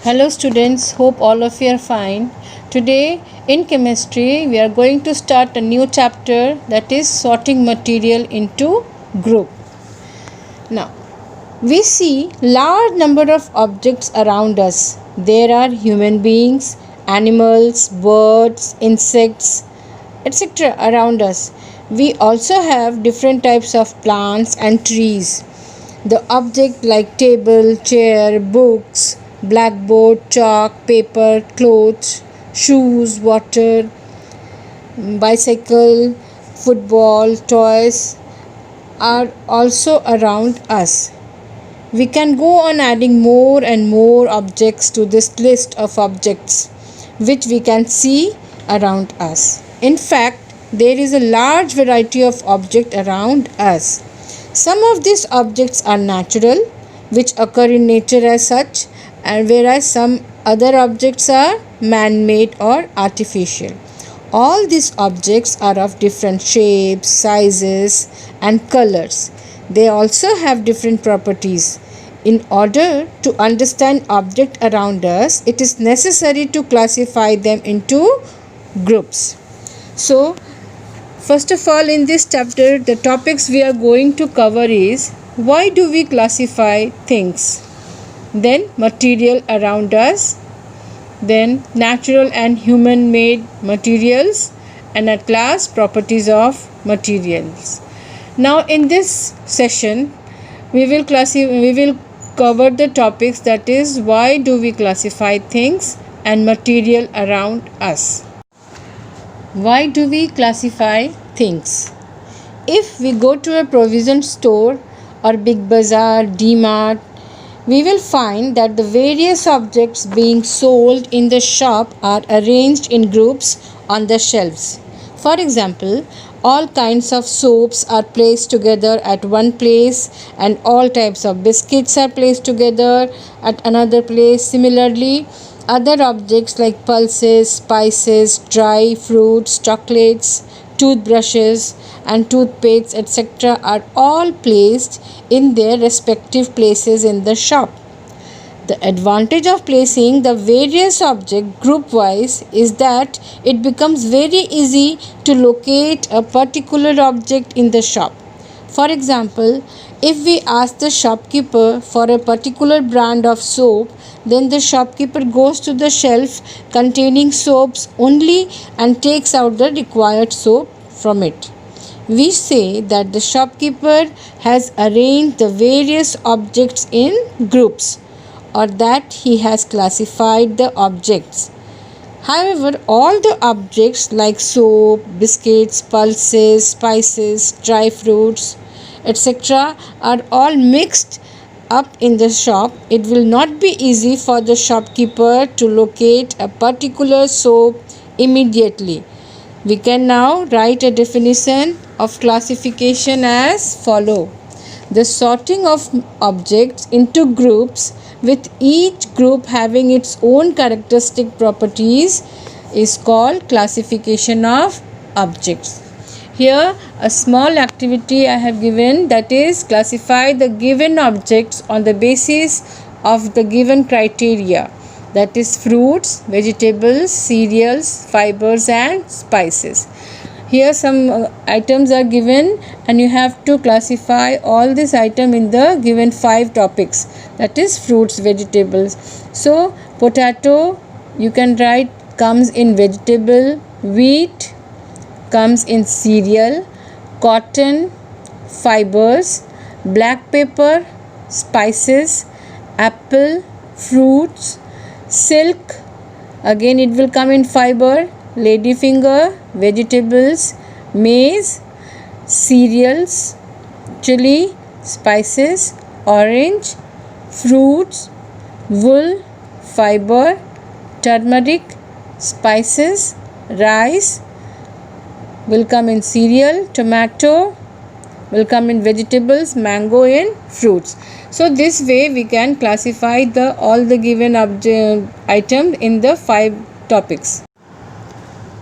Hello students, hope all of you are fine. Today in chemistry we are going to start a new chapter, that is sorting material into group. Now we see large number of objects around us. There are human beings, animals, birds, insects, etc. around us. We also have different types of plants and trees. The object like table, chair, books, blackboard, chalk, paper, clothes, shoes, water, bicycle, football, toys are also around us. We can go on adding more and more objects to this list of objects which we can see around us. In fact, there is a large variety of objects around us. Some of these objects are natural, which occur in nature as such, and whereas some other objects are man-made or artificial. All these objects are of different shapes, sizes, and colors. They also have different properties. In order to understand objects around us, it is necessary to classify them into groups. So, first of all, in this chapter, the topics we are going to cover is why do we classify things, then material around us, then natural and human made materials, and at last properties of materials. Now in this session we will cover the topics, that is why do we classify things and material around us. Why do we classify things? If we go to a provision store or big bazaar, D-Mart, we will find that the various objects being sold in the shop are arranged in groups on the shelves. For example, all kinds of soaps are placed together at one place, and all types of biscuits are placed together at another place. Similarly, other objects like pulses, spices, dry fruits, chocolates, toothbrushes, and toothpastes, etc., are all placed in their respective places in the shop. The advantage of placing the various objects group wise is that it becomes very easy to locate a particular object in the shop. For example, if we ask the shopkeeper for a particular brand of soap, then the shopkeeper goes to the shelf containing soaps only and takes out the required soap from it. We say that the shopkeeper has arranged the various objects in groups, or that he has classified the objects. However, all the objects like soap, biscuits, pulses, spices, dry fruits, etc., are all mixed up in the shop. It will not be easy for the shopkeeper to locate a particular soap immediately. We can now write a definition of classification as follow. The sorting of objects into groups, with each group having its own characteristic properties, is called classification of objects. Here a small activity I have given, that is classify the given objects on the basis of the given criteria, that is fruits, vegetables, cereals, fibers and spices. Here some items are given and you have to classify all these items in the given 5 topics, that is fruits, vegetables. So potato you can write comes in vegetable, wheat comes in cereal, cotton, fibers, black pepper, spices, apple, fruits, silk, again it will come in fiber, ladyfinger, vegetables, maize, cereals, chili, spices, orange, fruits, wool, fiber, turmeric, spices, rice will come in cereal, tomato will come in vegetables, mango in fruits. So this way we can classify all the given items in the 5 topics.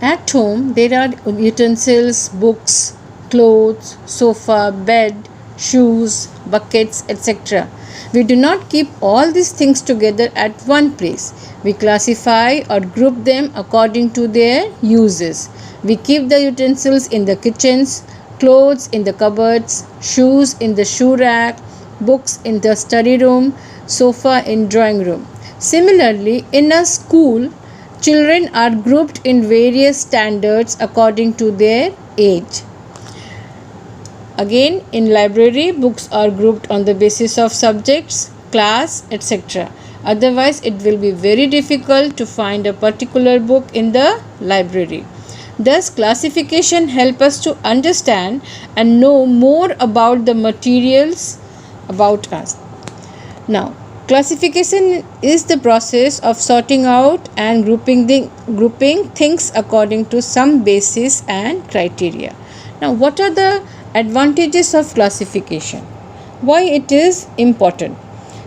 At home there are utensils, books, clothes, sofa, bed, shoes, buckets, etc. We do not keep all these things together at one place. We classify or group them according to their uses. We keep the utensils in the kitchens, clothes in the cupboards, shoes in the shoe rack, books in the study room, sofa in drawing room. Similarly, in a school, children are grouped in various standards according to their age. Again, in library, books are grouped on the basis of subjects, class, etc. Otherwise, it will be very difficult to find a particular book in the library. Thus, classification helps us to understand and know more about the materials about us. Now, classification is the process of sorting out and grouping things according to some basis and criteria. Now, what are the advantages of classification? Why it is important?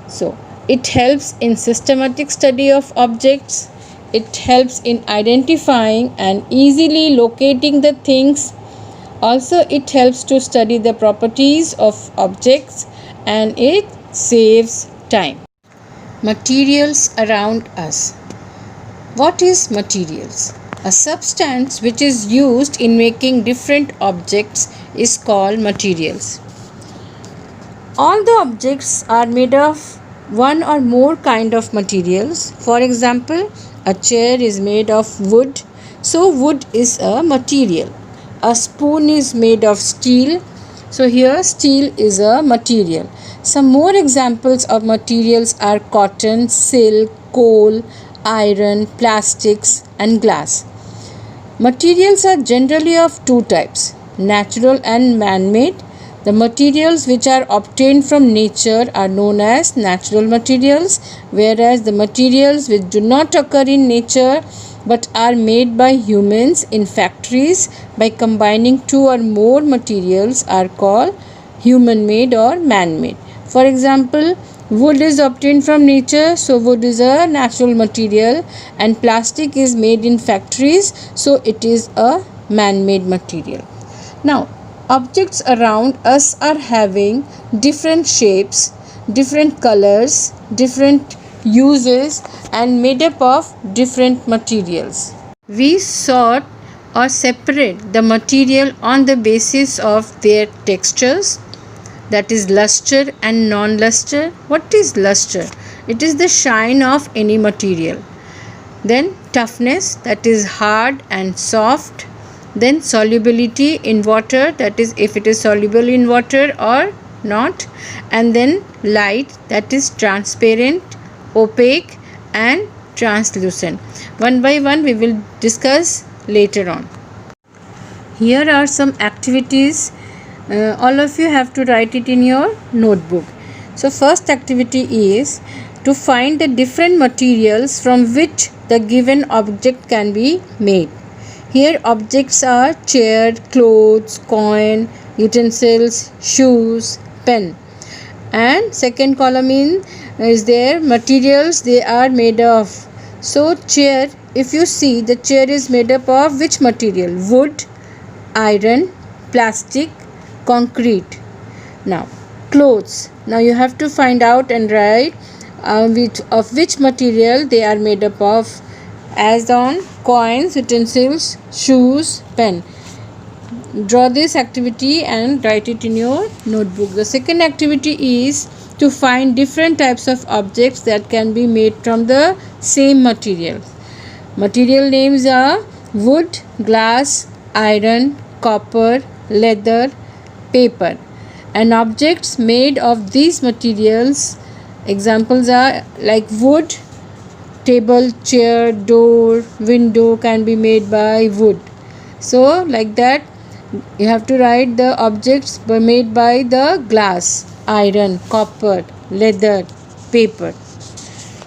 So, it helps in systematic study of objects. It helps in identifying and easily locating the things. Also, it helps to study the properties of objects and it saves time. Materials around us. What is materials? A substance which is used in making different objects is called materials. All the objects are made of one or more kind of materials. For example, a chair is made of wood, so wood is a material. A spoon is made of steel, so here steel is a material. Some more examples of materials are cotton, silk, coal, iron, plastics, and glass. Materials are generally of two types, natural and man-made. The materials which are obtained from nature are known as natural materials, whereas the materials which do not occur in nature but are made by humans in factories by combining two or more materials are called human-made or man-made. For example, wood is obtained from nature, so wood is a natural material, and plastic is made in factories, so it is a man-made material. Now, objects around us are having different shapes, different colors, different uses, and made up of different materials. We sort or separate the material on the basis of their textures, that is luster and non-luster. What is luster? It is the shine of any material. Then toughness, that is hard and soft. Then solubility in water, that is if it is soluble in water or not. And then light, that is transparent, opaque and translucent. One by one we will discuss later on. Here are some activities. All of you have to write it in your notebook. So first activity is to find the different materials from which the given object can be made. Here objects are chair, clothes, coin, utensils, shoes, pen. And second column is there materials they are made of. So chair, if you see, the chair is made up of which material? Wood, iron, plastic, concrete. Now clothes, now you have to find out and write which material they are made up of, as on coins, utensils, shoes, pen. Draw this activity and write it in your notebook. The second activity is to find different types of objects that can be made from the same material. Material names are wood, glass, iron, copper, leather, paper. And objects made of these materials, examples are like wood, table, chair, door, window can be made by wood. So like that you have to write the objects made by the glass, iron, copper, leather, paper.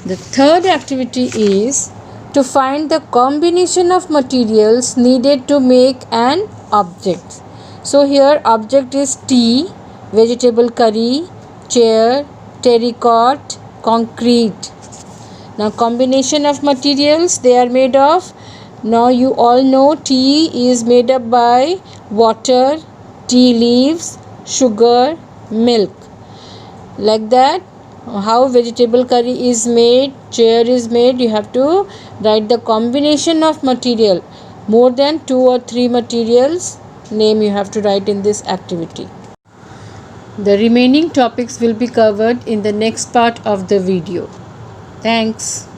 The third activity is to find the combination of materials needed to make an object. So here object is tea, vegetable curry, chair, terracotta, concrete. Now combination of materials they are made of. Now you all know tea is made up by water, tea leaves, sugar, milk. Like that, how vegetable curry is made, chair is made, you have to write the combination of material. More than 2 or 3 materials name you have to write in this activity. The remaining topics will be covered in the next part of the video. Thanks.